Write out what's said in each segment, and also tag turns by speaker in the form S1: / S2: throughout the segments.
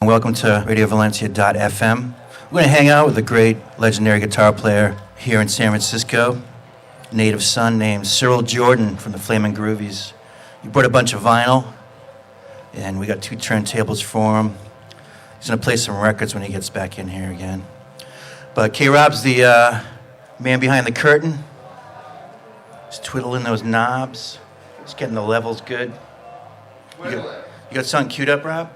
S1: Welcome to RadioValencia.fm. We're going to hang out with a great legendary guitar player here in San Francisco, a native son named Cyril Jordan from the Flamin Groovies. He brought a bunch of vinyl, and we got 2 turntables for him. He's going to play some records when he gets back in here again. But KrOB's the man behind the curtain. He's twiddling those knobs. He's getting the levels good. You got something queued up, Rob?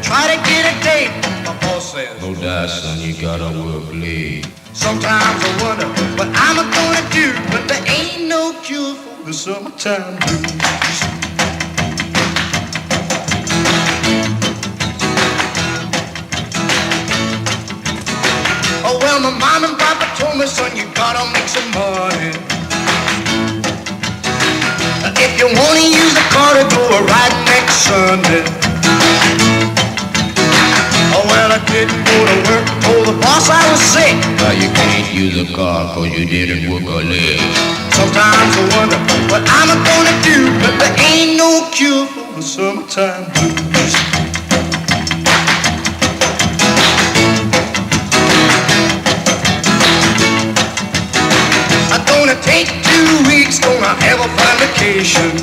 S2: try to get a date. My boss says, no die, son, you gotta work late. Sometimes I wonder what I'm gonna do, but there ain't no cure for the summertime blues. Oh, well, my mom and papa told me, son, you gotta make some money. If you wanna use the car to go a ride next Sunday. Oh, well, I didn't go to work, told the boss I was sick. Now you can't use a car cause you didn't work a leg. Sometimes I wonder what I'm gonna do, but there ain't no cure for the summertime blues. I'm gonna take 2 weeks, gonna have a fun vacation.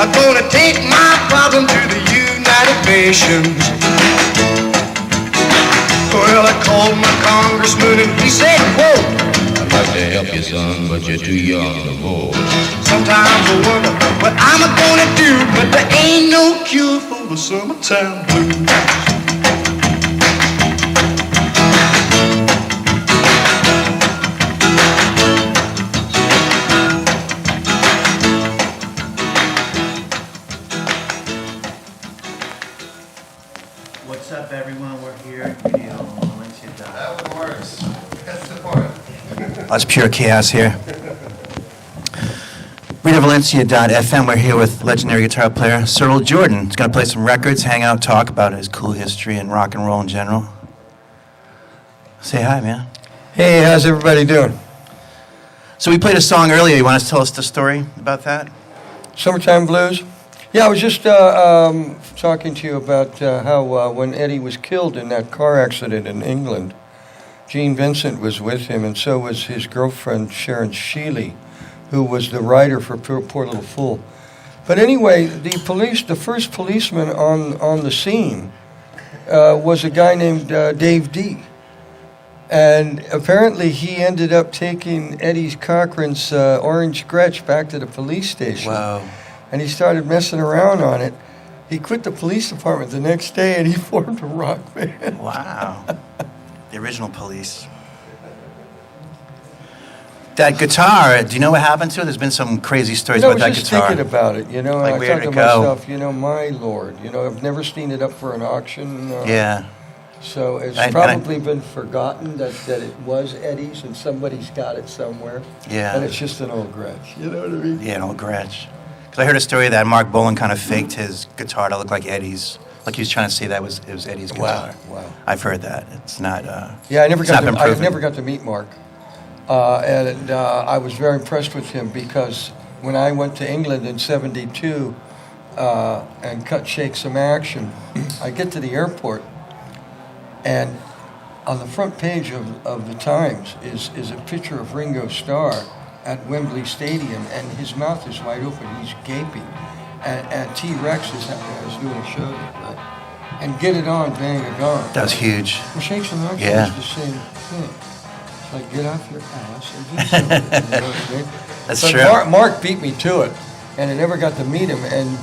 S2: I'm gonna take my problem to the United Nations. Well, I called my congressman and he said, quote, I'd like to help you, son, but you're too young to vote. Sometimes I wonder what I'm gonna do, but there ain't no cure for the summertime blues.
S1: What's up, everyone? We're here at Radio Valencia.
S3: That works. That's the part.
S1: That's pure chaos here. Radio Valencia.fm. We're here with legendary guitar player Cyril Jordan. He's going to play some records, hang out, talk about his cool history and rock and roll in general. Say hi, man.
S4: Hey, how's everybody doing?
S1: So we played a song earlier. You want to tell us the story about that?
S4: Summertime Blues? Yeah, I was just talking to you about how when Eddie was killed in that car accident in England, Gene Vincent was with him, and so was his girlfriend Sharon Sheely, who was the writer for Poor Little Fool. But anyway, the first policeman on the scene was a guy named Dave D. And apparently he ended up taking Eddie Cochran's orange Gretsch back to the police station.
S1: Wow.
S4: And he started messing around on it. He quit the police department the next day and he formed a rock band.
S1: Wow. The original Police. That guitar, do you know what happened to it? There's been some crazy stories about that
S4: I was just
S1: guitar.
S4: thinking about it, you know.
S1: Like,
S4: I
S1: where'd
S4: thought
S1: it
S4: to
S1: go?
S4: myself, my Lord, I've never seen it up for an auction.
S1: Yeah.
S4: So it's
S1: And
S4: probably been forgotten that it was Eddie's and somebody's got it somewhere.
S1: Yeah.
S4: And it's just an old Gretsch, you know what I mean?
S1: Yeah, an old Gretsch. Because I heard a story that Mark Bolan kind of faked his guitar to look like Eddie's. Like he was trying to say it was Eddie's guitar.
S4: Wow.
S1: I've heard that. It's not.
S4: Yeah, I never got to meet Mark, and I was very impressed with him because when I went to England in '72 and cut Shake Some Action, I get to the airport, and on the front page of the Times is a picture of Ringo Starr at Wembley Stadium, and his mouth is wide open. He's gaping, and T-Rex is doing a show there, right? And Get It On, Bang It Gone.
S1: That was huge.
S4: Well, Shake Some Action
S1: Yeah.
S4: is the same thing. It's like, get off your ass and do something. You know what I mean?
S1: That's
S4: but
S1: true.
S4: Mark beat me to it, and I never got to meet him. And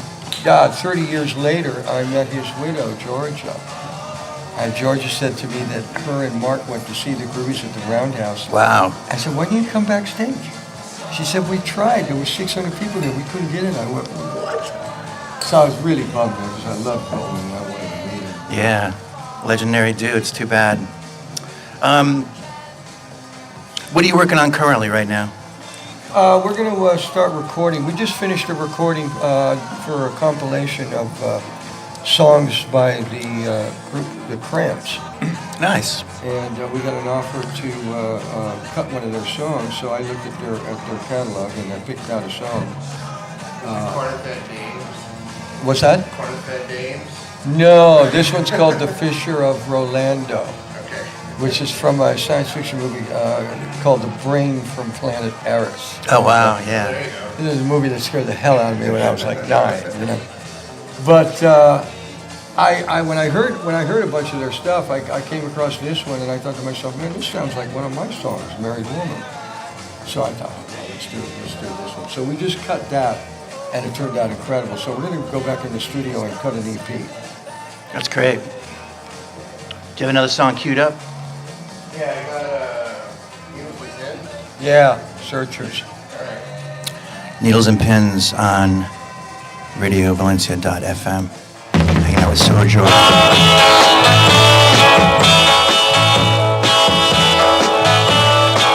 S4: God, 30 years later, I met his widow, Georgia. And Georgia said to me that her and Mark went to see the Groovies at the Roundhouse.
S1: Wow.
S4: I said, why didn't you come backstage? She said, we tried. There were 600 people there. We couldn't get in. I went, what? So I was really bummed because I loved Bolan and I wanted to meet him.
S1: Yeah. Legendary dude. It's too bad. What are you working on currently right now?
S4: We're going to start recording. We just finished a recording for a compilation of songs by the group, the Cramps.
S1: Nice.
S4: And we got an offer to cut one of their songs, so I looked at their catalog and I picked out a song.
S3: Cornfed Dames.
S4: What's that?
S3: Cornfed Dames.
S4: No, this one's called The Fisher of Rolando,
S3: Okay.
S4: which is from a science fiction movie called The Brain from Planet Eris.
S1: Oh, wow. Yeah.
S3: There you go.
S4: This is a movie that scared the hell out of me when I was like 9, you know. But when I heard a bunch of their stuff, I came across this one and I thought to myself, man, this sounds like one of my songs, Married Woman. So I thought, well, let's do this one. So we just cut that, and it turned out incredible. So we're going to go back in the studio and cut an EP.
S1: That's great. Do you have another song queued up?
S3: Yeah, I got Beatles was in.
S4: Yeah, Searchers.
S1: Needles and Pins on RADIO VALENCIA.FM. Hanging out with Cyril Jordan.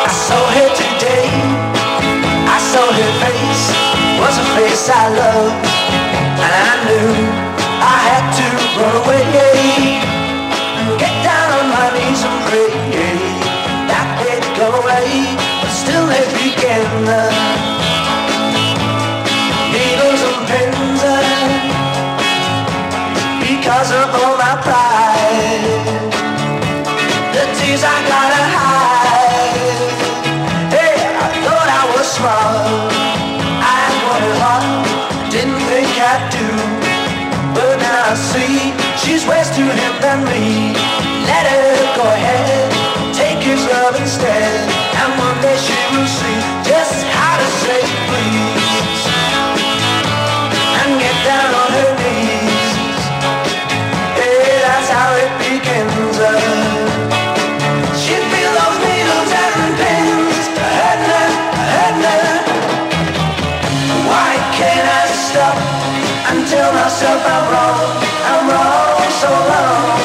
S5: I saw her today, I saw her face, was a face I loved, and I knew I had to run away, get down on my knees and pray that they'd go away, but still they began. Needles and pins, because of all my pride, the tears I gotta hide. Hey, I thought I was smart, I wanted hard, didn't think I'd do, but now I see she's worse to him than me. Let her go ahead, take his love instead, and one day she will see just how to say please, and get down on her knees. Hey, that's how it begins. She'd feel those needles and pins hurting her. Why can't I stop and tell myself I'm wrong so long?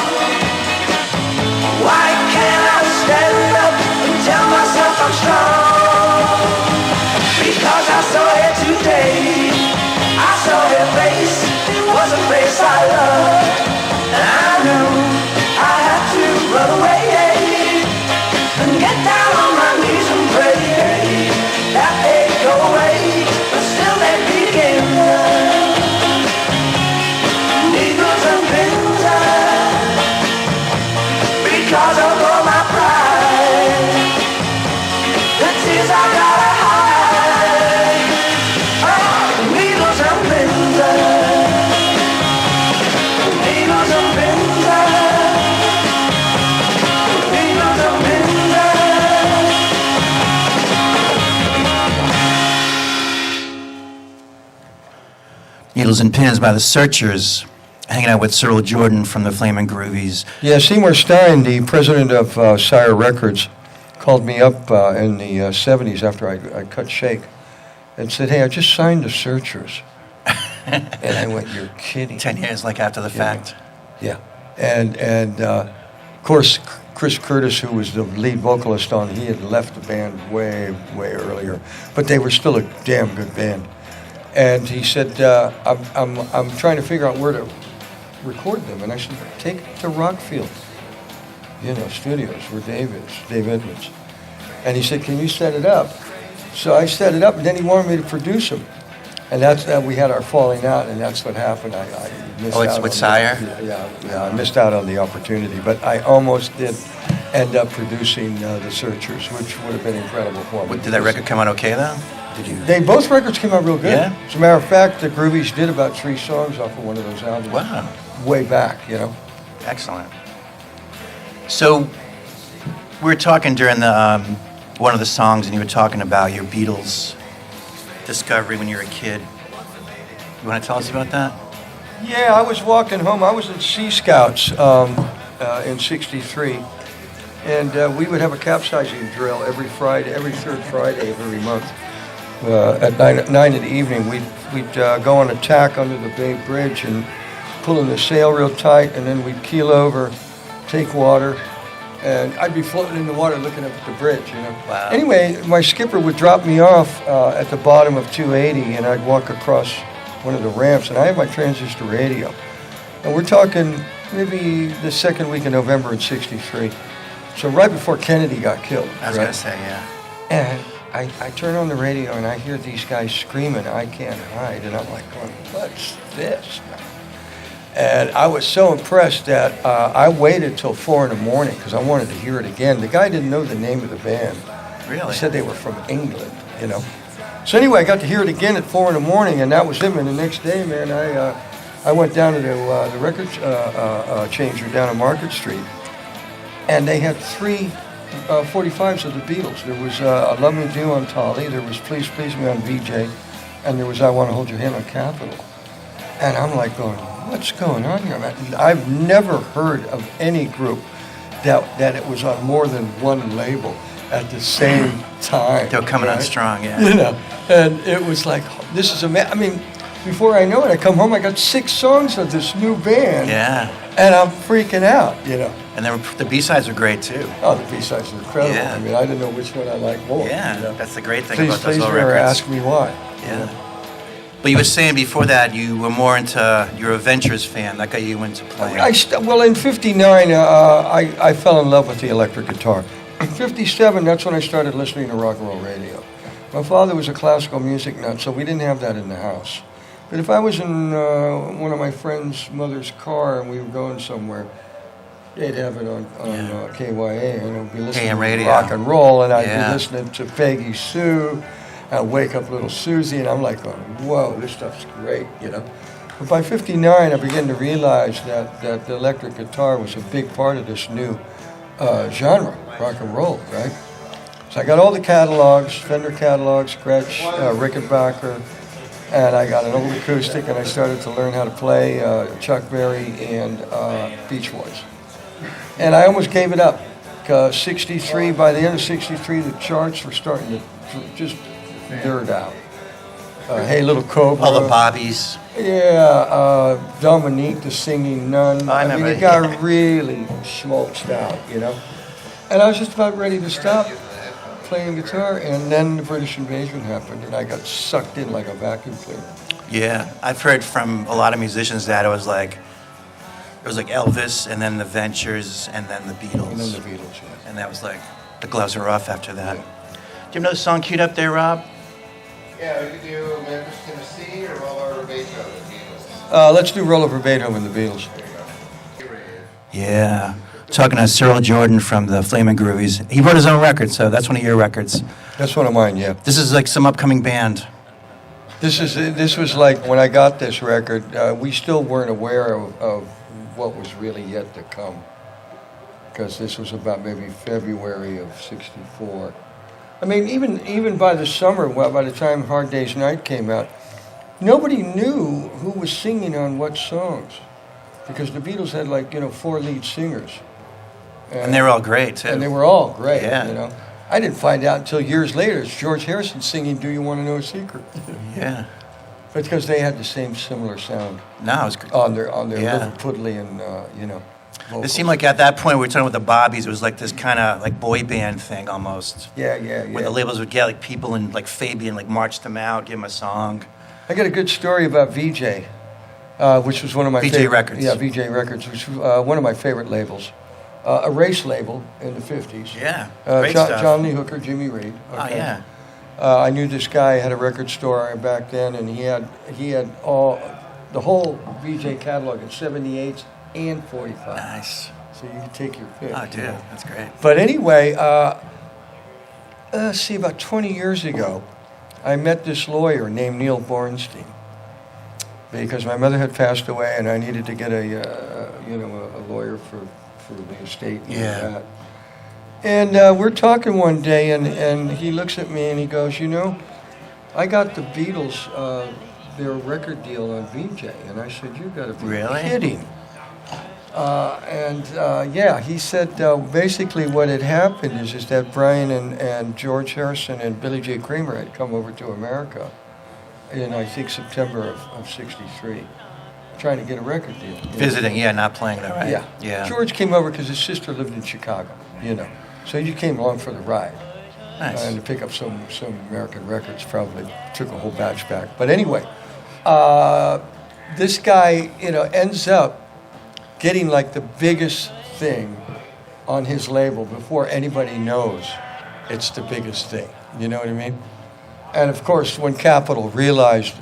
S5: Why can't I stand up and tell myself I'm strong? Because I saw her today, I saw her face, it was a face I loved, and I knew I had to run away and get down on my knees and pray that they'd go away, but still they begin. Needles and pins, because of all my pride, the tears I gotta hide. Oh, needles and pins, needles and pins, needles and pins.
S1: Needles and Pins by the Searchers. Hanging out with Cyril Jordan from the Flamin Groovies.
S4: Yeah, Seymour Stein, the president of Sire Records, called me up in the 70s after I cut Shake and said, hey, I just signed the Searchers. And I went, you're kidding.
S1: 10 years like after the fact.
S4: Yeah. And of course, Chris Curtis, who was the lead vocalist on, he had left the band way, way earlier. But they were still a damn good band. And he said, I'm trying to figure out where to record them. And I said, take it to Rockfield, studios where Dave Edmonds. And he said, can you set it up? So I set it up, and then he wanted me to produce them. And that's we had our falling out, and that's what happened. I missed
S1: Oh, it's
S4: out
S1: with
S4: on
S1: Sire?
S4: Yeah, I missed out on the opportunity, but I almost did end up producing the Searchers, which would have been incredible for me.
S1: Did that record come out okay, though? Did you?
S4: Both records came out real good.
S1: Yeah?
S4: As a matter of fact, the Groovies did about 3 songs off of one of those albums.
S1: Wow.
S4: Way back,
S1: Excellent. So, we were talking during the one of the songs, and you were talking about your Beatles discovery when you were a kid. You want to tell us about that?
S4: Yeah, I was walking home. I was in Sea Scouts in '63, and we would have a capsizing drill every third Friday of every month. At 9 in the evening, we'd go on a tack under the Bay Bridge and pulling the sail real tight, and then we'd keel over, take water, and I'd be floating in the water looking up at the bridge,
S1: Wow.
S4: Anyway, my skipper would drop me off at the bottom of 280, and I'd walk across one of the ramps, and I had my transistor radio. And we're talking maybe the second week of November in '63. So right before Kennedy got killed.
S1: I was going to say, yeah.
S4: And I turn on the radio, and I hear these guys screaming, I can't hide. And I'm like, going, what's this? And I was so impressed that I waited till 4 in the morning because I wanted to hear it again. The guy didn't know the name of the band.
S1: Really?
S4: He said they were from England, So anyway, I got to hear it again at 4 in the morning, and that was him. And the next day, man, I went down to the record changer down on Market Street, and they had 3 45s of the Beatles. There was Love Me Do on Tolly. There was Please Please Me on VJ. and there was I Want to Hold Your Hand on Capitol. And I'm like going, what's going on here, man? I've never heard of any group that it was on more than one label at the same time.
S1: They were coming on
S4: right?
S1: strong, yeah.
S4: You know, and it was like, this is amazing. I mean, before I know it, I come home, I got 6 songs of this new band.
S1: Yeah.
S4: And I'm freaking out, you know.
S1: And the B-sides are great, too.
S4: Oh, the B-sides are incredible.
S1: Yeah.
S4: I mean, I didn't know which one I liked more.
S1: Yeah,
S4: you know?
S1: that's the great thing
S4: Please,
S1: about those
S4: please
S1: old
S4: never
S1: records.
S4: ask me why.
S1: Yeah.
S4: You know?
S1: But you were saying before that you were more into, you're a Ventures fan. That got you into playing.
S4: Well, in '59, I fell in love with the electric guitar. In '57, that's when I started listening to rock and roll radio. My father was a classical music nut, so we didn't have that in the house. But if I was in one of my friend's mother's car and we were going somewhere, they'd have it on KYA, and I'd be listening
S1: AM
S4: to
S1: radio.
S4: rock and roll, and I'd
S1: Yeah.
S4: be listening to Peggy Sue. I'd wake up little Susie, and I'm like, whoa, this stuff's great, you know. But by '59, I began to realize that the electric guitar was a big part of this new genre, rock and roll, right? So I got all the catalogs, Fender catalogs, Gretsch, Rickenbacker, and I got an old acoustic, and I started to learn how to play Chuck Berry and Beach Boys. And I almost gave it up. 63, by the end of '63, the charts were starting to just dirt out. Hey Little Cobra.
S1: All the Bobbies.
S4: Yeah, Dominique, the singing nun.
S1: I
S4: mean,
S1: remember,
S4: it got
S1: yeah.
S4: really schmaltzed out, you know. And I was just about ready to stop playing guitar, and then the British invasion happened, and I got sucked in like a vacuum cleaner.
S1: Yeah, I've heard from a lot of musicians that it was like Elvis, and then the Ventures, and then the Beatles.
S4: And then the Beatles, yeah.
S1: And that was like, the gloves were off after that. Do you have another song queued up there, Rob?
S3: Yeah, we could do Memphis, Tennessee, or Roller Beethoven.
S4: Let's do Roll Over Beethoven, the Beatles.
S1: Yeah. Talking to Cyril Jordan from the Flamin Groovies. He wrote his own record, so that's one of your records.
S4: That's one of mine, yeah.
S1: This is like some upcoming band.
S4: This was like when I got this record, we still weren't aware of what was really yet to come, because this was about maybe February of '64. I mean, even by the summer, well, by the time Hard Day's Night came out, nobody knew who was singing on what songs, because the Beatles had 4 lead singers.
S1: And they were all great, too.
S4: And they were all great,
S1: Yeah.
S4: you know. I didn't find out until years later. It's George Harrison singing "Do You Want to Know a Secret?"
S1: Yeah.
S4: But because they had the same similar sound
S1: No, it was great.
S4: on their
S1: Yeah.
S4: Liverpudlian, vocals.
S1: It seemed like at that point we were talking about the Bobbies. It was like this kind of like boy band thing almost.
S4: Yeah.
S1: Where the labels would get like people and like Fabian like march them out, give them a song.
S4: I got a good story about VJ, which was one of my
S1: VJ
S4: favorite.
S1: Records.
S4: Yeah, VJ Records, which was one of my favorite labels. A race label in the '50s.
S1: Yeah, great stuff.
S4: John Lee Hooker, Jimmy Reed.
S1: Oh yeah.
S4: I knew this guy had a record store back then, and he had the whole VJ catalog in 78s and 45.
S1: Nice.
S4: So you could take your pick.
S1: Oh, dude, that's great.
S4: But anyway, see, about 20 years ago, I met this lawyer named Neil Bornstein, because my mother had passed away, and I needed to get a lawyer for the estate and
S1: Yeah.
S4: all that. And we're talking one day, and he looks at me and he goes, I got the Beatles their record deal on VJ. And I said, you got to be
S1: Really?
S4: kidding. He said basically what had happened is that Brian and George Harrison and Billy J. Kramer had come over to America in, I think, September of '63, trying to get a record deal.
S1: Visiting, yeah, not playing that, right?
S4: Yeah.
S1: Yeah.
S4: George came over because his sister lived in Chicago, So he came along for the ride.
S1: Nice.
S4: And to pick up some American records, probably took a whole batch back. But anyway, this guy, ends up getting like the biggest thing on his label before anybody knows it's the biggest thing. You know what I mean? And of course, when Capitol realized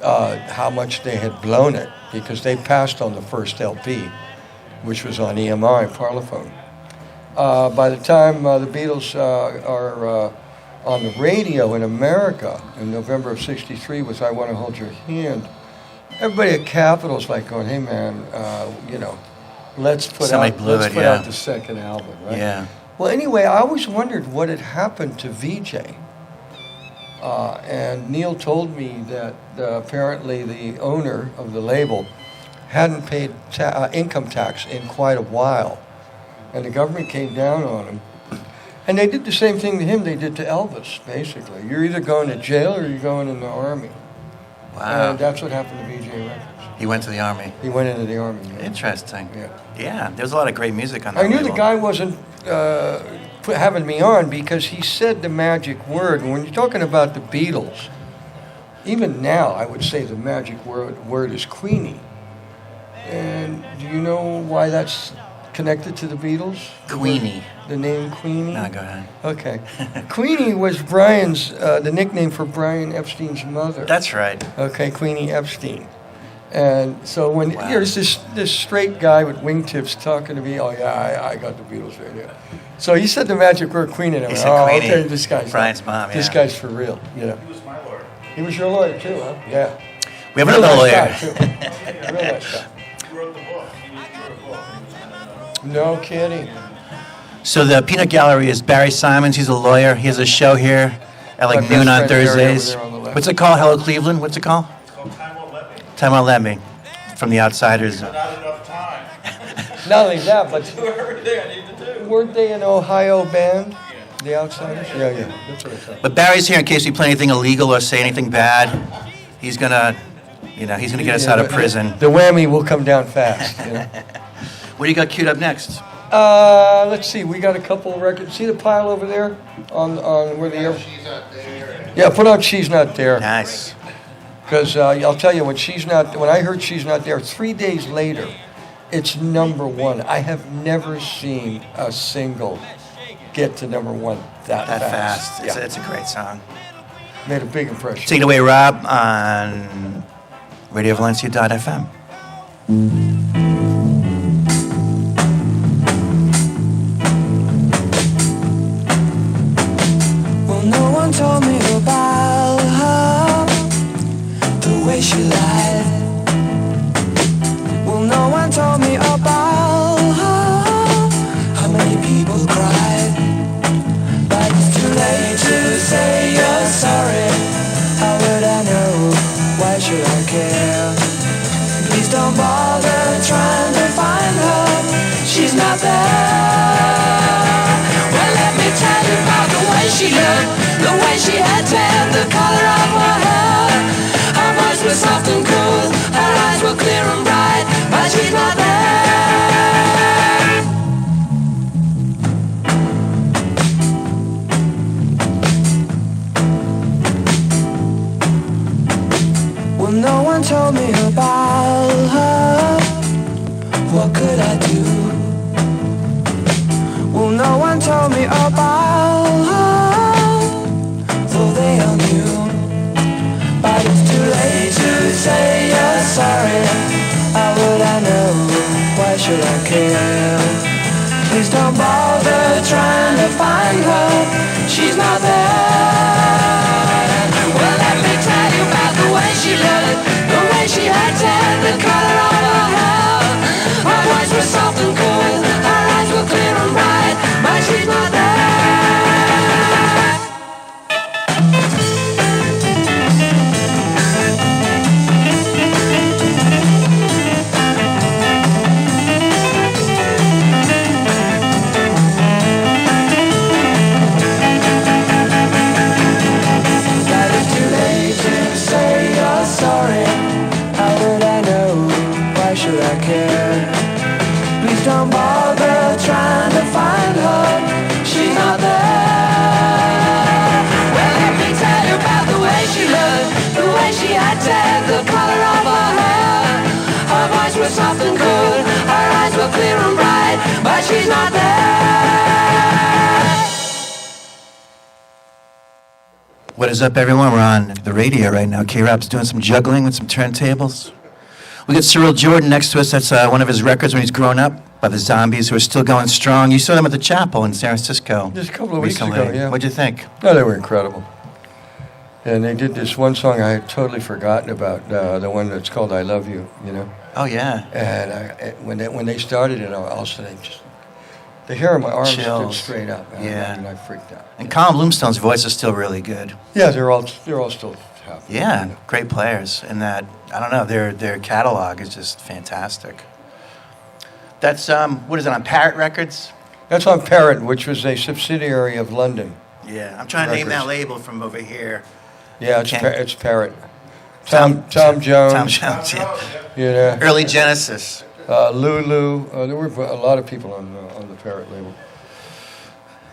S4: how much they had blown it, because they passed on the first LP, which was on EMI, Parlophone. By the time the Beatles are on the radio in America in November of '63 with "I Want to Hold Your Hand," everybody at Capitol's like going, "Hey man, let's put
S1: Somebody blew it, yeah.
S4: out the second album, right?"
S1: Yeah.
S4: Well, anyway, I always wondered what had happened to VJ. And Neil told me that apparently the owner of the label hadn't paid income tax in quite a while. And the government came down on him. And they did the same thing to him they did to Elvis, basically. You're either going to jail or you're going in the army.
S1: Wow.
S4: And that's what happened to BJ Records.
S1: He went to the army.
S4: He went into the army. Yeah.
S1: Interesting.
S4: Yeah.
S1: Yeah, there's a lot of great music on that
S4: I knew
S1: label.
S4: the guy wasn't having me on because he said the magic word. And when you're talking about the Beatles, even now I would say the magic word is Queenie. And do you know why that's connected to the Beatles?
S1: Queenie.
S4: The name Queenie?
S1: No, go ahead.
S4: Okay. Queenie was Brian's, the nickname for Brian Epstein's mother.
S1: That's right.
S4: Okay, Queenie Epstein. And so when
S1: Wow.
S4: there's this straight guy with wingtips talking to me, oh yeah, I got the Beatles right here. So he said the magic word Queenie, and I
S1: He
S4: went,
S1: said
S4: oh,
S1: Queenie.
S4: okay, this guy's
S1: Brian's mom,
S4: This
S1: yeah.
S4: guy's for real, you know.
S3: He was my lawyer.
S4: He was your lawyer too, huh? Yeah.
S1: We have
S4: Real
S1: another
S4: nice
S1: lawyer.
S4: guy, too. Real nice guy.
S3: He wrote the book. He wrote a book.
S4: No kidding.
S1: So the Peanut Gallery is Barry Simons. He's a lawyer. He has a show here at like
S4: My
S1: noon on
S4: best friend Harry over
S1: Thursdays.
S4: there on the left.
S1: What's it called? Hello Cleveland? What's it called?
S3: It's called Time Won't Let Me.
S1: Time Won't Let Me. From the Outsiders.
S3: Not enough time.
S4: Not only that, but
S3: Do everything I need to do.
S4: weren't they an Ohio band? The Outsiders? Yeah. That's what I thought.
S1: But Barry's here in case we play anything illegal or say anything bad. He's gonna get us out of prison.
S4: The whammy will come down fast. You know?
S1: What do you got queued up next?
S4: Let's see. We got a couple of records. See the pile over there on where the air.
S3: She's not there.
S4: Yeah, put on She's Not There.
S1: Nice.
S4: Because I'll tell you, when I heard She's Not There, 3 days later, it's #1. I have never seen a single get to #1 that fast.
S1: It's,
S4: Yeah.
S1: it's a great song.
S4: Made a big impression.
S1: Take it away, Rob, on RadioValencia.fm.
S5: Well, no one told me about her, the way she lied. Well, no one told me about her, how many people cried. But it's too late to say you're sorry. How would I know? Why should I care? Please don't bother trying to find her. She's not there. Well, let me tell you about the way she looked, the way she had tan, the color of her hair. Her voice was soft and cool, her eyes were clear and bright, but she's not there. Well, no one told me about her. What could I do? Well, no one told me about her, though they all knew. But it's too late to say you're sorry. How would I know? Why should I care? Please don't bother trying to find her. She's not there. Well, let me tell you about the way she looked, the way she had tan, the color of her hair. Her voice was soft and cool, her eyes were clear and bright, but she's not there. But it's too late to say you're sorry. How would I know? Why should I care? Please don't bother trying to find her. She's not there. Well, let me tell you about the way she looked, the way she had tan, the color of her hair. Her voice was soft and cool, her eyes were clear and bright, but she's not there.
S1: What is up, everyone? We're on the radio right now. KrOB's doing some juggling with some turntables. We got Cyril Jordan next to us. That's one of his records when he's grown up by the Zombies, who are still going strong. You saw them at the Chapel in San Francisco.
S4: Just a couple of weeks
S1: recently.
S4: ago, yeah.
S1: What'd you think?
S4: No, they were incredible. And they did this one song I had totally forgotten about, the one that's called "I Love You," you know.
S1: Oh, yeah.
S4: And when they started it, all of a sudden, the hair on my arms stood
S1: Chills.
S4: straight up.
S1: Yeah.
S4: And I freaked out.
S1: And Colin Bloomstone's voice is still really good.
S4: Yeah, they're all still happy.
S1: Yeah, great players. And that, I don't know, their catalog is just fantastic. That's, what is it, on Parrot Records?
S4: That's on Parrot, which was a subsidiary of London.
S1: Yeah, I'm trying to name that
S4: Records.
S1: label from over here.
S4: Yeah, it's,
S1: Okay.
S4: it's Parrot. Tom Jones.
S1: Tom Jones, yeah.
S4: You know,
S1: Early Genesis.
S4: Lulu. There were a lot of people on the Parrot label.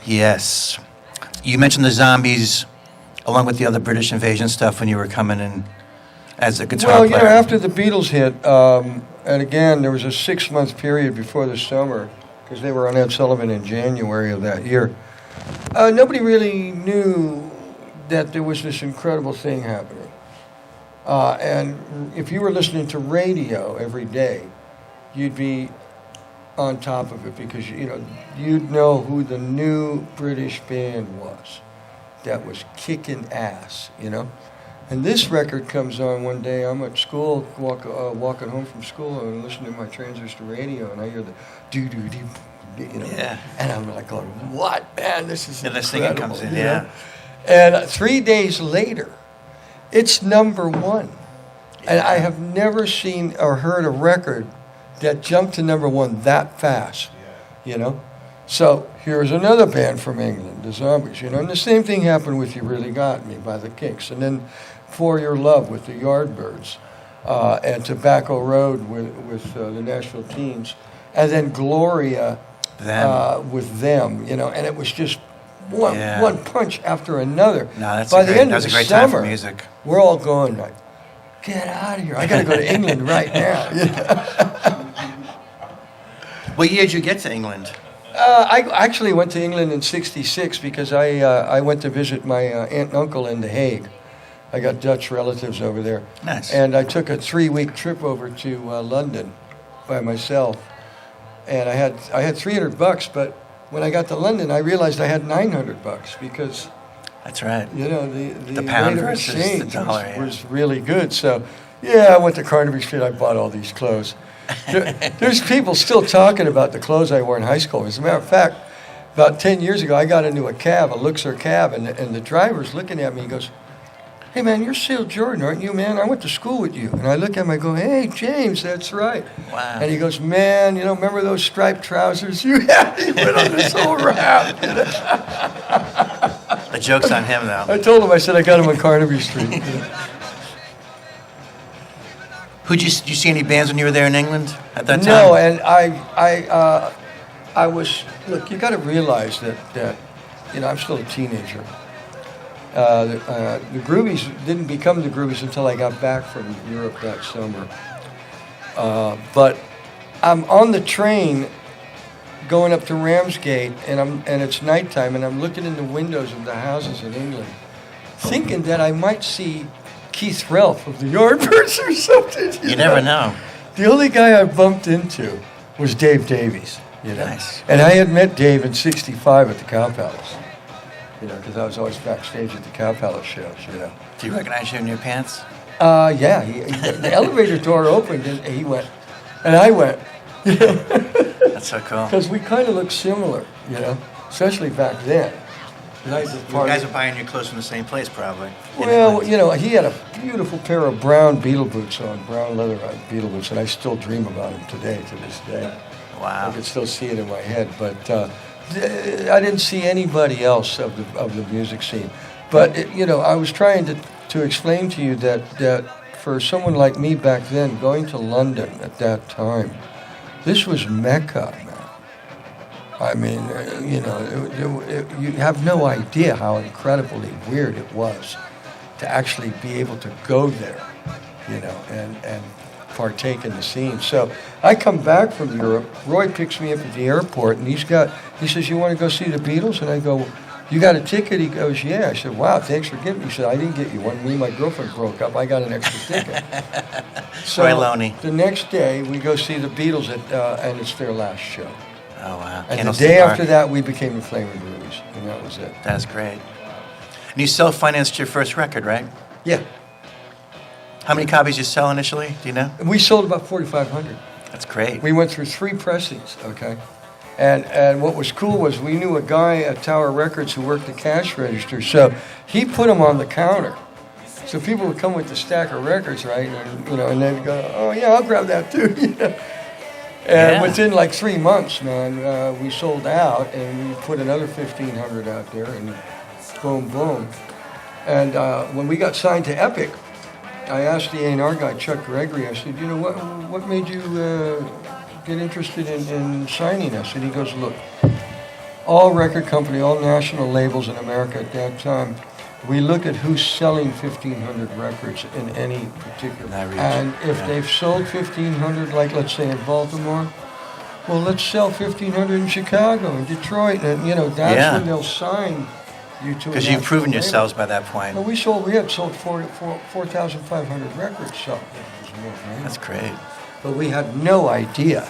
S1: Yes. You mentioned the Zombies, along with the other British invasion stuff when you were coming in as a guitar
S4: Well,
S1: player.
S4: you know, after the Beatles hit, and again, there was a 6-month period before the summer, because they were on Ed Sullivan in January of that year. Nobody really knew that there was this incredible thing happening. And if you were listening to radio every day, you'd be on top of it because you'd know who the new British band was that was kicking ass, And this record comes on one day. I'm at school, walking home from school, and listening to my transistor radio, and I hear the doo-doo-doo,
S1: Yeah.
S4: And I'm like going, what, man, this is
S1: And the singing
S4: incredible,
S1: comes in,
S4: you
S1: yeah.
S4: know? And 3 days later, it's #1. And I have never seen or heard a record that jumped to #1 that fast, So here's another band from England, the Zombies, And the same thing happened with You Really Got Me by the Kinks. And then For Your Love with the Yardbirds. And Tobacco Road with the Nashville Teens. And then Gloria with them, And it was just one punch after another.
S1: No, that's
S4: By
S1: a
S4: the
S1: great,
S4: end
S1: that's
S4: of
S1: a
S4: the
S1: great time
S4: summer,
S1: for music.
S4: we're all going like, get out of here. I got to go to England right now.
S1: What year did you get to England?
S4: I actually went to England in '66 because I went to visit my aunt and uncle in The Hague. I got Dutch relatives over there.
S1: Nice.
S4: And I took a 3-week trip over to London by myself. And I had $300, but when I got to London, I realized I had $900 because
S1: That's right.
S4: the
S1: pound
S4: rate of
S1: versus the
S4: exchange
S1: dollar, yeah.
S4: was really good. So, I went to Carnaby Street. I bought all these clothes. There's people still talking about the clothes I wore in high school. As a matter of fact, about 10 years ago, I got into a cab, a Luxor cab, and the driver's looking at me. He goes, "Hey, man, you're Cyril Jordan, aren't you, man? I went to school with you." And I look at him, I go, "Hey, James, that's right."
S1: Wow.
S4: And he goes, "Man, remember those striped trousers you had?" He went on this whole rap.
S1: The joke's on him, though.
S4: I told him, I said, I got him on Carnaby Street.
S1: Did you see any bands when you were there in England at that time?
S4: No, and I was, look, you got to realize that I'm still a teenager. The Groovies didn't become the Groovies until I got back from Europe that summer. But I'm on the train going up to Ramsgate, and it's nighttime, and I'm looking in the windows of the houses in England, thinking that I might see Keith Relf of the Yardbirds or something.
S1: You never know.
S4: The only guy I bumped into was Dave Davies.
S1: Nice.
S4: And I had met Dave in '65 at the Cow Palace. Because I was always backstage at the Cow Palace shows.
S1: Do you recognize you in your pants?
S4: Yeah. The elevator door opened, and he went, and I went.
S1: That's so cool.
S4: Because we kind of looked similar, especially back then.
S1: You guys are buying your clothes from the same place, probably. in
S4: Well,
S1: England.
S4: he had a beautiful pair of brown Beatle boots on, brown leather Beatle boots, and I still dream about him today, to this day.
S1: Wow.
S4: I can still see it in my head, but I didn't see anybody else of the music scene. But I was trying to explain to you that for someone like me back then, going to London at that time, this was Mecca, man. I mean, you have no idea how incredibly weird it was to actually be able to go there, and partake in the scene. So I come back from Europe. Roy picks me up at the airport, and he says, "You want to go see the Beatles?" And I go, "You got a ticket?" He goes, "Yeah." I said, "Wow, thanks for getting me." He said, "I didn't get you one. Me and my girlfriend broke up. I got an extra ticket." So
S1: Roy Loney.
S4: the next day, we go see the Beatles, and it's their last show.
S1: Oh, wow.
S4: And the
S1: Candlestick
S4: day
S1: Park.
S4: after that, we became the Flamin Groovies, and that was it.
S1: That's great. And you self-financed your first record, right?
S4: Yeah.
S1: How many copies you sell initially? Do you know?
S4: We sold about 4,500.
S1: That's great.
S4: We went through 3 pressings, okay? And what was cool was we knew a guy at Tower Records who worked the cash register, so he put them on the counter. So people would come with the stack of records, right? And, and they'd go, "Oh yeah, I'll grab that too." And within like 3 months, man, we sold out, and we put another 1,500 out there, and boom, boom. And when we got signed to Epic, I asked the A&R guy, Chuck Gregory, I said, what made you get interested in signing us? And he goes, look, all record company, all national labels in America at that time, we look at who's selling 1,500 records in any particular region. And if they've sold 1,500, like let's say in Baltimore, well, let's sell 1,500 in Chicago, in Detroit, and that's when they'll sign you to.
S1: Because you've proven yourselves by that point.
S4: Well, we had sold 4,500 records, so it was more, right?
S1: That's great.
S4: But we had no idea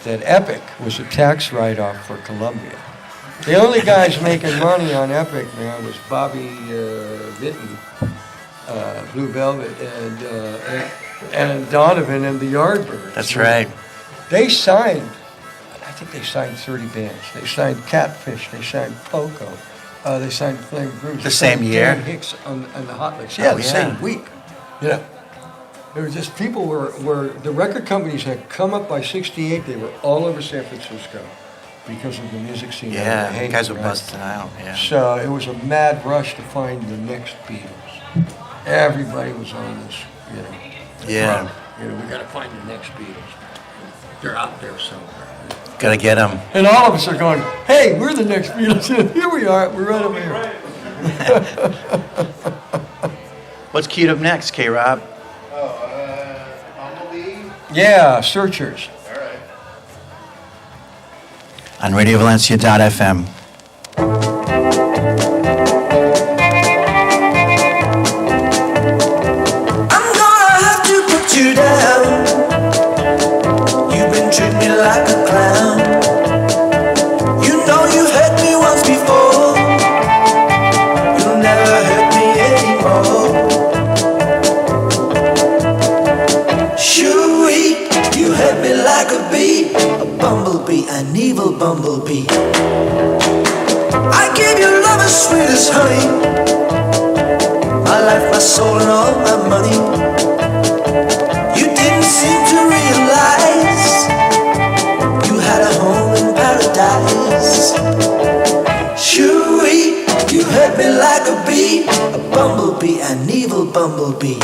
S4: that Epic was a tax write-off for Columbia. The only guys making money on Epic, man, was Bobby Vinton, Blue Velvet, and Donovan and the Yardbirds.
S1: That's right.
S4: They signed, I think they signed 30 bands. They signed Catfish, they signed Poco, they signed Flamin Groovies.
S1: The same year?
S4: Dan Hicks on the Hot Licks. Yeah, the same week. There were just people were the record companies had come up by 68. They were all over San Francisco because of the music scene.
S1: Yeah, the guys were busting out. Yeah.
S4: So it was a mad rush to find the next Beatles. Everybody was on this,
S1: Yeah.
S4: front. We got to find the next Beatles. They're out there somewhere.
S1: Gotta get them.
S4: And all of us are going, hey, we're the next Beatles. Here we are. We're right over here.
S1: What's queued up next, KrOB?
S3: Bumblebee.
S4: Yeah, Searchers.
S3: All right.
S1: On RadioValencia.fm.
S5: I'm gonna have to put you down. You've been treating me like a clown. You know you've hurt me once before. You'll never hurt me anymore. Shoo-wee, you hurt me like a bee, a bumblebee, an evil bumblebee. I gave you love as sweet as honey, my life, my soul, and all my money. You didn't seem to realize you had a home in paradise. Shoo-wee, you hurt me like a bee, a bumblebee, an evil bumblebee.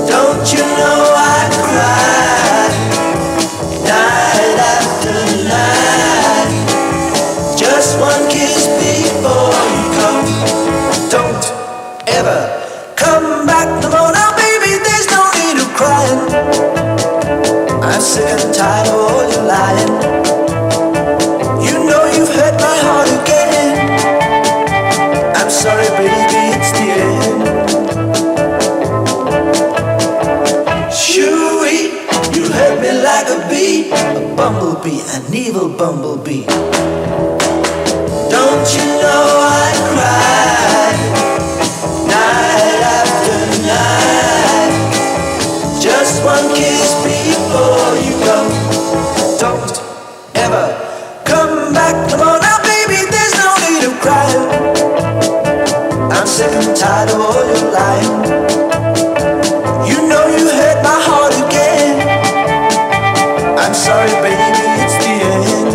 S5: Don't you know I cry night after night? Just one kiss before you go. Don't ever come back no more. Now baby, there's no need of crying. I'm sick and tired of all your lying. You know you've hurt my heart again. I'm sorry baby, it's the end. Shoo-wee, you hurt me like a bee, a bumblebee, an evil bumblebee. Don't you know I cry night after night? Just one kiss before you go. Don't ever come back no more. Now baby, there's no need of crying. I'm sick and tired of all your lying. You know you hurt my heart again. I'm sorry baby, it's the end.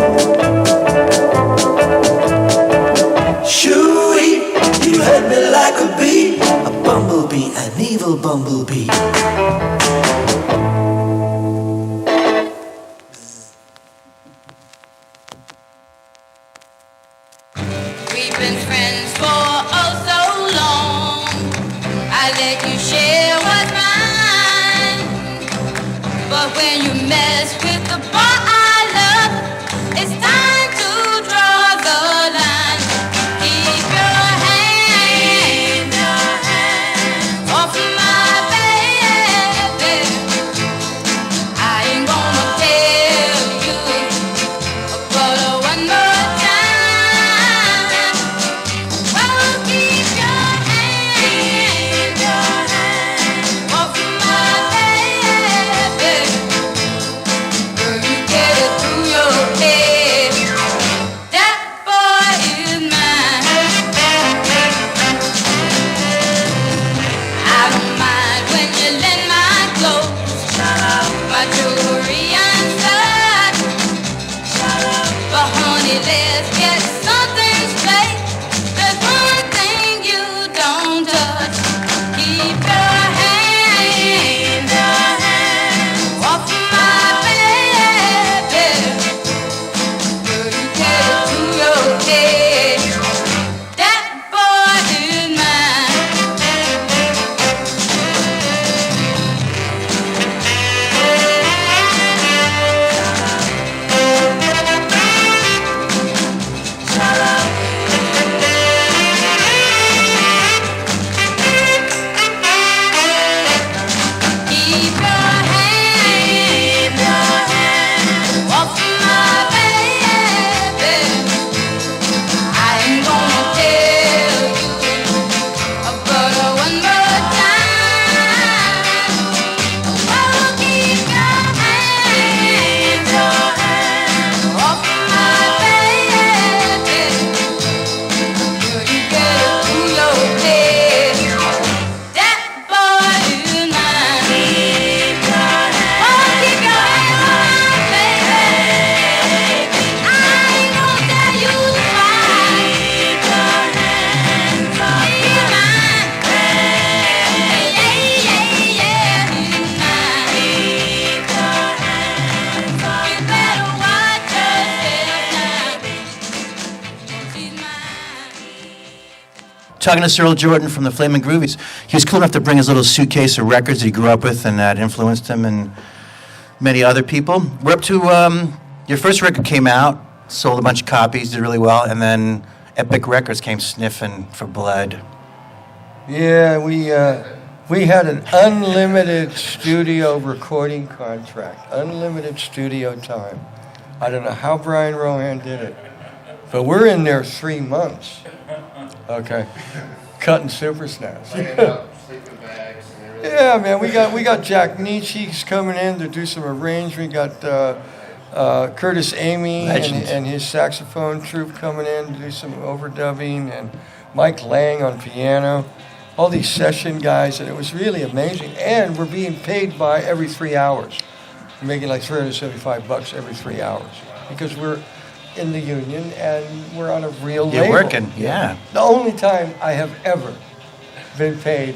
S5: Shoo-wee, you hurt me like a bee, a bumblebee, an evil bumblebee.
S6: We've been friends for oh so long. I let you share what's mine. But when you mess with the boy I love, it's time to draw the line. Keep your hand off my baby. I ain't gonna tell you, but one more time. But honey, let's get something straight. There's one thing you don't touch. Keep your hand off my baby. Till you get it to your head. That boy is mine. Keep your hand off my baby. I ain't gonna tell you, but one more time. Oh, keep your hand off my baby. Till you get it to your head. That boy is mine. Oh, keep your hand on my baby. I ain't gonna tell you to fight. He's mine. Yeah, he's mine. You better watch yourself now. He's mine.
S1: Talking to Cyril Jordan from the Flamin Groovies. He was cool enough to bring his little suitcase of records that he grew up with and that influenced him and many other people. We're up to your first record came out, sold a bunch of copies, did really well, and then Epic Records came sniffing for blood.
S4: Yeah, we had an unlimited studio recording contract, unlimited studio time. I don't know how Brian Rohan did it, but we're in there 3 months. Okay, cutting super snaps.
S3: Laying out sleeping bags and everything.
S4: Yeah, man, we got Jack Nietzsche's coming in to do some arrangement. We got Curtis Amy
S1: Legend.
S4: and his saxophone troupe coming in to do some overdubbing, and Mike Lang on piano. All these session guys, and it was really amazing. And we're being paid by every 3 hours. We're making like $375 every 3 hours because we're in the union and we're on a real
S1: You're
S4: label.
S1: working, yeah.
S4: The only time I have ever been paid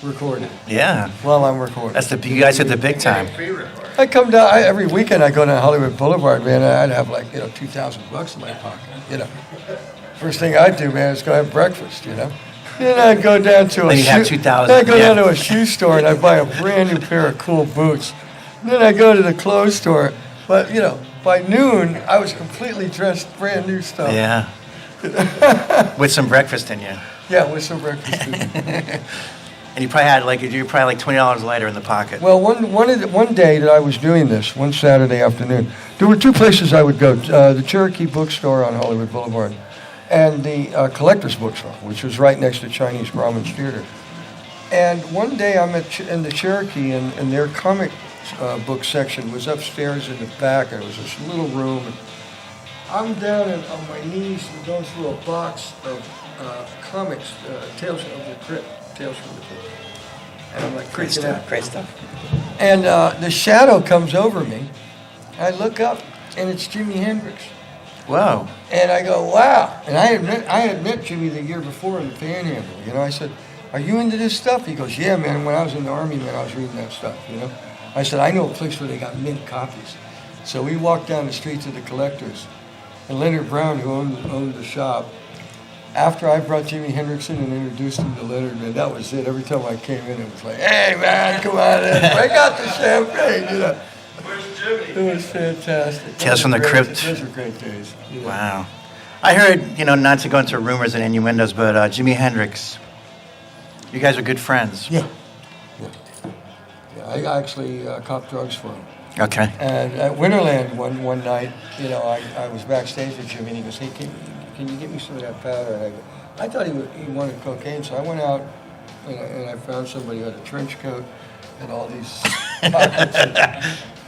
S4: recorded
S1: Yeah.
S4: while I'm recording.
S1: That's you guys hit the big time.
S3: Pre-record.
S4: I come down every weekend. I go down Hollywood Boulevard, man. I'd have like $2,000 in my pocket. First thing I'd do, man, is go have breakfast. Then I'd go down to a
S1: Then you'd have
S4: shoe.
S1: 2,000,
S4: Then I'd go
S1: yeah.
S4: down to a shoe store and I'd buy a brand new pair of cool boots. Then I'd go to the clothes store, but by noon I was completely dressed, brand new stuff.
S1: Yeah. With some breakfast in you.
S4: Yeah, with some breakfast.
S1: And you probably had like $20 lighter in the pocket.
S4: Well, one day that I was doing this, one Saturday afternoon, there were two places I would go: the Cherokee Bookstore on Hollywood Boulevard, and the Collector's Bookstore, which was right next to Chinese Brahmins Theater. And one day I'm in the Cherokee, and their comic book section was upstairs in the back, and it was this little room. And I'm down on my knees and going through a box of comics, Tales of the Crypt, Tales from the Crypt. And I'm like
S1: Great
S4: freaking out.
S1: stuff. Great stuff.
S4: And the shadow comes over me. I look up, and it's Jimi Hendrix.
S1: Whoa.
S4: And I go, wow. And I had met Jimmy the year before in the Panhandle. I said, are you into this stuff? He goes, yeah, man. When I was in the Army, man, I was reading that stuff, I said, I know a place where they got mint copies. So we walked down the street to the Collectors. And Leonard Brown, who owned the shop, after I brought Jimi Hendrix in and introduced him to Leonard, man, that was it. Every time I came in, it was like, hey, man, come on in. Break out the champagne,
S3: Where's Jimmy?
S4: It was fantastic.
S1: Tales from the Crypt.
S4: Those were great days.
S1: Wow. I heard, not to go into rumors and innuendos, but Jimi Hendrix, you guys are good friends.
S4: Yeah, I actually copped drugs for him.
S1: Okay.
S4: And at Winterland one night, I was backstage with Jimmy, and he goes, hey, can you get me some of that powder? And I thought he wanted cocaine, so I went out and I found somebody who had a trench coat and all these pockets.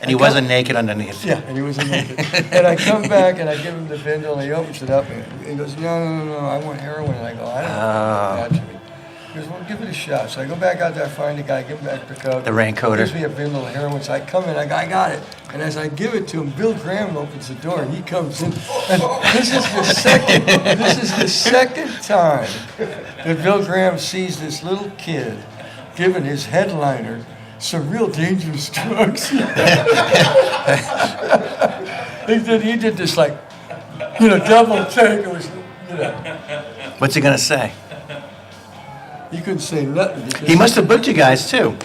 S1: And he wasn't naked underneath.
S4: Yeah, and he wasn't naked. And I come back and I give him the bindle, and he opens it up, and he goes, no, I want heroin. And I go, I don't want that, Jimmy. He goes, well, give it a shot. So I go back out there, find the guy, give him back the coat.
S1: The raincoater.
S4: Gives me a big little heroin. So I come in, I got it. And as I give it to him, Bill Graham opens the door and he comes in. And this is the second time that Bill Graham sees this little kid giving his headliner some real dangerous drugs. He did this like, double take. It was,
S1: What's he gonna say?
S4: He couldn't say nothing.
S1: He must have booked you guys too.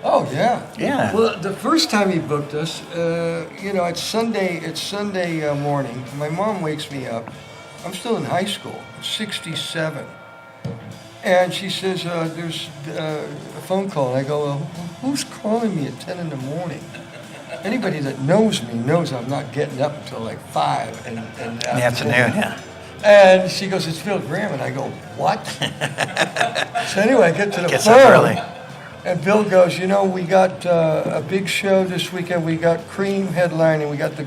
S4: Oh yeah.
S1: Yeah.
S4: Well, the first time he booked us, it's Sunday. It's Sunday morning. My mom wakes me up. I'm still in high school. I'm 67, and she says, "There's a phone call." And I go, well, "Who's calling me at 10 in the morning?" Anybody that knows me knows I'm not getting up until like 5 in the
S1: afternoon. Yeah.
S4: And she goes, "It's Bill Graham." And I go, "What?" So anyway, I get to the
S1: Gets
S4: phone.
S1: up early.
S4: And Bill goes, we got a big show this weekend. We got Cream headlining. We got the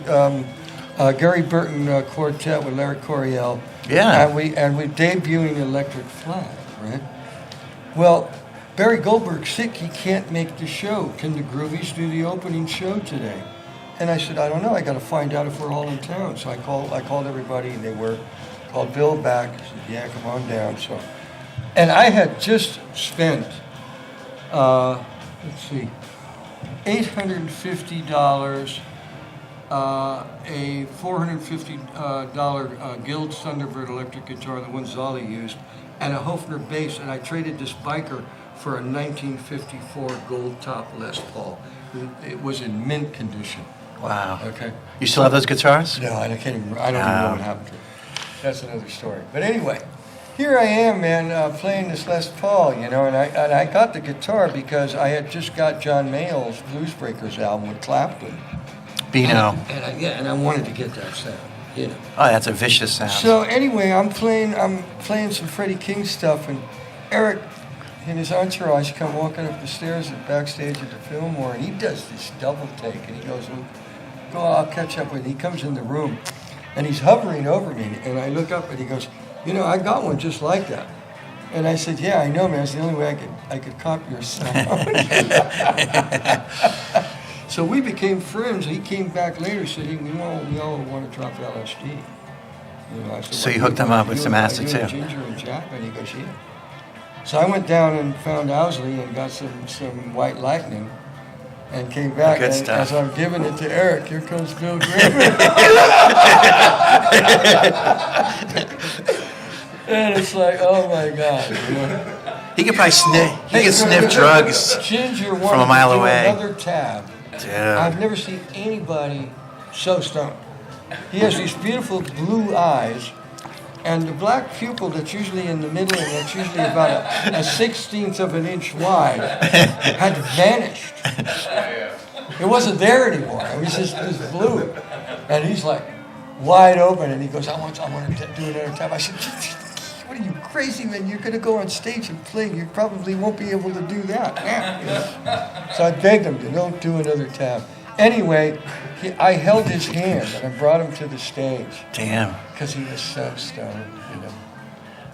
S4: Gary Burton quartet with Larry Coryell.
S1: Yeah.
S4: And we're debuting Electric Flag, right? Well, Barry Goldberg's sick. He can't make the show. Can the Groovies do the opening show today? And I said, I don't know. I got to find out if we're all in town. So I called everybody, and they were. Called Bill back. I said, yeah, come on down. So, and I had just spent, $850, a $450 Guild Thunderbird electric guitar, the one Zolly used, and a Hofner bass, and I traded this biker for a 1954 gold top Les Paul. It was in mint condition.
S1: Wow.
S4: Okay.
S1: You still have those guitars?
S4: No, I don't even know what happened to it. That's another story. But anyway, here I am, man, playing this Les Paul, and I got the guitar because I had just got John Mayall's Blues Breakers album with Clapton.
S1: Beano.
S4: And I wanted to get that sound,
S1: Oh, that's a vicious sound.
S4: So anyway, I'm playing some Freddie King stuff, and Eric and his entourage come walking up the stairs at backstage at the Fillmore, and he does this double take, and he goes, well, go, I'll catch up with you. He comes in the room, and he's hovering over me, and I look up, and he goes, I got one just like that. And I said, yeah, I know, man. It's the only way I could copy your sound. So we became friends. He came back later, said, we all want to drop LSD. I said,
S1: So you hooked him up with some acid, too?
S4: Ginger and Jack, and he goes, yeah. So I went down and found Owsley and got some White Lightning and came back.
S1: Good
S4: and
S1: stuff.
S4: as I'm giving it to Eric, here comes Bill Graham. And it's like, oh my God.
S1: He could probably sniff drugs
S4: Ginger
S1: from a mile
S4: wanted to do
S1: away.
S4: another tab.
S1: Dude.
S4: I've never seen anybody so stoned. He has these beautiful blue eyes, and the black pupil that's usually in the middle and that's usually about a 16th of an inch wide had vanished. It wasn't there anymore. It was just this blue. And he's like wide open, and he goes, I want to do another tab. I said, what are you, crazy, man? You're going to go on stage and play. You probably won't be able to do that. So I begged him to don't do another tab. Anyway, I held his hand and I brought him to the stage.
S1: Damn.
S4: Because he was so stoned,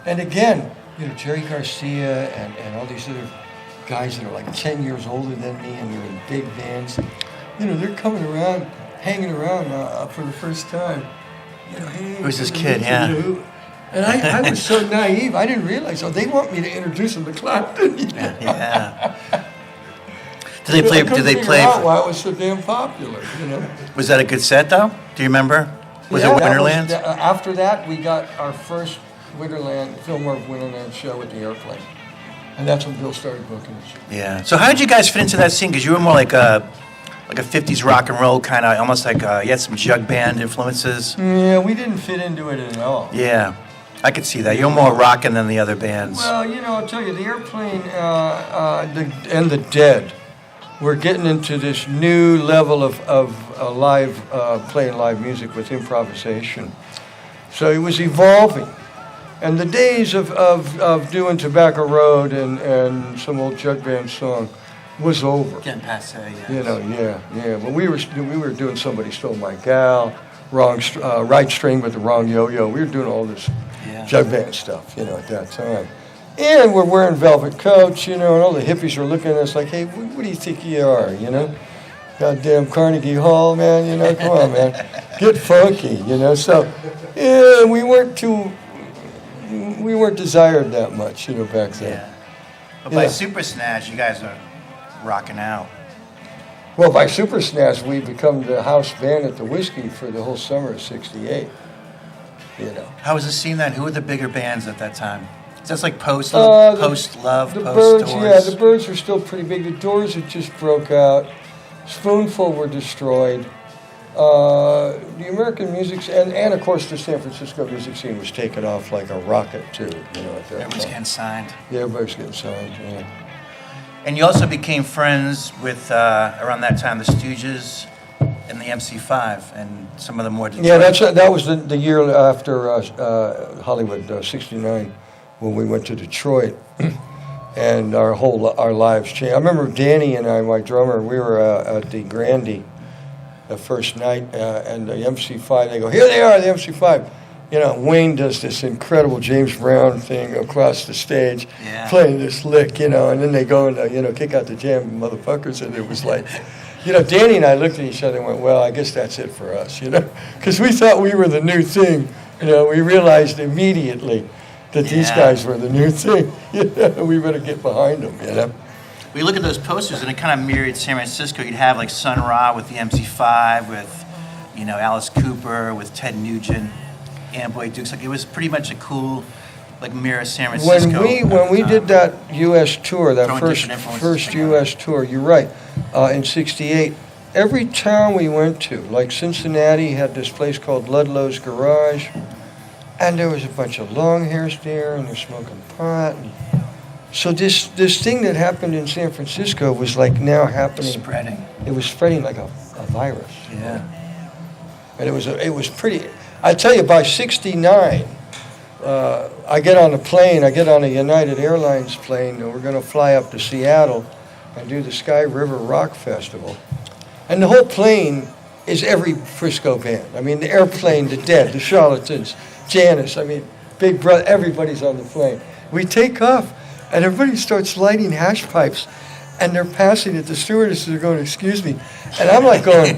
S4: And again, Jerry Garcia and all these other guys that are like 10 years older than me and they're in big bands. They're coming around, hanging around for the first time. Hey,
S1: Who's this kid? Yeah.
S4: And I was so naive, I didn't realize, they want me to introduce him to Clapton.
S1: Yeah. Did they play?
S4: Why it was so damn popular,
S1: Was that a good set though? Do you remember? Was it Winterland?
S4: After that, we got our first Fillmore Winterland show at the Airplane. And that's when Bill started booking us.
S1: Yeah. So how did you guys fit into that scene? Because you were more like a 50s rock and roll kind of, almost like you had some jug band influences.
S4: Yeah, we didn't fit into it at all.
S1: Yeah. I could see that. You're more rocking than the other bands.
S4: Well, I'll tell you, the Airplane and the Dead were getting into this new level of playing live music with improvisation. So it was evolving. And the days of doing Tobacco Road and some old jug band song was over.
S1: Getting past that, yeah.
S4: Yeah. When we were doing Somebody Stole My Gal, right string with the wrong yo-yo. We were doing all this jug band stuff, at that time. And we're wearing velvet coats, and all the hippies are looking at us like, hey, what do you think you are, Goddamn Carnegie Hall, man, come on, man. Get funky, So, yeah, we weren't desired that much, back then.
S1: Yeah. But by Super Snatch, you guys are rocking out.
S4: Well, by Super Snatch, we become the house band at the Whiskey for the whole summer of '68.
S1: How was the scene then? Who were the bigger bands at that time? Is that like Post
S4: The
S1: Love,
S4: the
S1: Post
S4: Birds,
S1: Doors?
S4: yeah, the Birds were still pretty big. The Doors had just broke out. Spoonful were destroyed. The American music, and of course the San Francisco music scene was taken off like a rocket too. At that
S1: Everyone's
S4: time.
S1: getting signed.
S4: Yeah, everybody's getting signed. Yeah.
S1: And you also became friends with, around that time, the Stooges and the MC5 and some of the more Detroit.
S4: Yeah, that was the year after Hollywood, '69, when we went to Detroit, and our lives changed. I remember Danny and I, my drummer, we were at the Grandy the first night, and the MC5, they go, here they are, the MC5. Wayne does this incredible James Brown thing across the stage, playing this lick, and then they go and, kick out the jam motherfuckers, and it was like, Danny and I looked at each other and went, well, I guess that's it for us, because we thought we were the new thing. We realized immediately that these guys were the new thing. We better get behind them,
S1: We look at those posters, and it kind of mirrored San Francisco. You'd have like Sun Ra with the MC5, with, Alice Cooper, with Ted Nugent, Amboy Dukes. Like, it was pretty much a cool, like, mirror San Francisco.
S4: When we did that U.S. tour, that
S1: Throwing
S4: first
S1: different influences
S4: U.S. tour, you're right, in '68, every town we went to, like Cincinnati had this place called Ludlow's Garage, and there was a bunch of long hairs there, and they're smoking pot. So this thing that happened in San Francisco was like now happening.
S1: Spreading.
S4: It was spreading like a virus.
S1: Yeah.
S4: And it was pretty. I tell you, by '69, I get on a plane. I get on a United Airlines plane, and we're going to fly up to Seattle and do the Sky River Rock Festival. And the whole plane is every Frisco band. I mean, the Airplane, the Dead, the Charlatans, Janis. I mean, Big Brother. Everybody's on the plane. We take off, and everybody starts lighting hash pipes. And they're passing it. The stewardesses are going, excuse me. And I'm like going,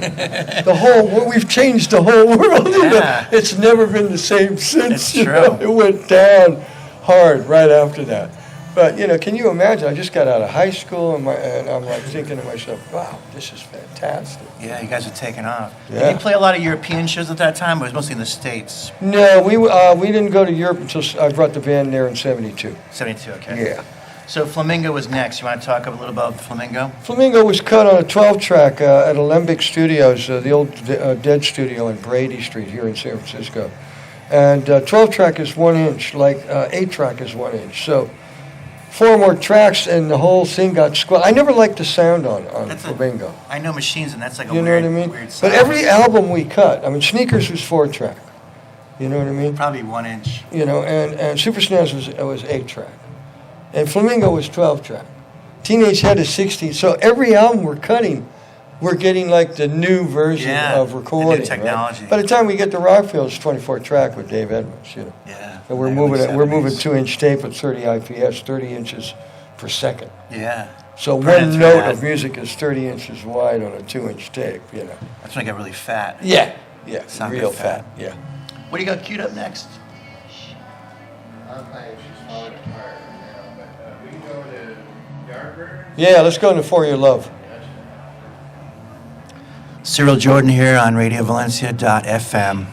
S4: we've changed the whole world.
S1: Yeah.
S4: It's never been the same since.
S1: It's true.
S4: It went down hard right after that. But, can you imagine? I just got out of high school, and I'm like thinking to myself, wow, this is fantastic.
S1: Yeah, you guys are taking off.
S4: Yeah.
S1: Did you play a lot of European shows at that time, or it was mostly in the States?
S4: No, we didn't go to Europe until I brought the band there in '72.
S1: 72, okay.
S4: Yeah.
S1: So Flamingo was next. You want to talk a little about Flamingo?
S4: Flamingo was cut on a 12-track at Alembic Studios, the old Dead Studio on Brady Street here in San Francisco. And 12-track is 1 inch, like 8-track is 1 inch. So 4 more tracks, and the whole thing got squat. I never liked the sound on Flamingo.
S1: I know Machines, and that's like a
S4: You know
S1: weird,
S4: what I mean?
S1: weird sound.
S4: But every album we cut, I mean, Sneakers was 4-track. You know what I mean?
S1: Probably 1 inch.
S4: And Super Snaz was 8-track. And Flamingo was 12-track. Teenage Head is 16. So every album we're cutting, we're getting like the new version of recording.
S1: the new technology.
S4: Right? By the time we get to Rockfield, it's 24-track with Dave Edmunds.
S1: Yeah.
S4: And we're moving 2-inch tape at 30 IPS, 30 inches per second.
S1: Yeah.
S4: So
S1: Running
S4: one
S1: through
S4: note
S1: that.
S4: of music is 30 inches wide on a 2-inch tape.
S1: That's when I got really fat.
S4: Yeah,
S1: Sound
S4: real
S1: good fat.
S4: Yeah.
S1: What do you got queued up next?
S3: I'm playing She's Falling Apart right now, but we can go to Yardbirds.
S4: Yeah, let's go into For Your Love.
S1: Cyril Jordan here on RADIO VALENCIA.FM.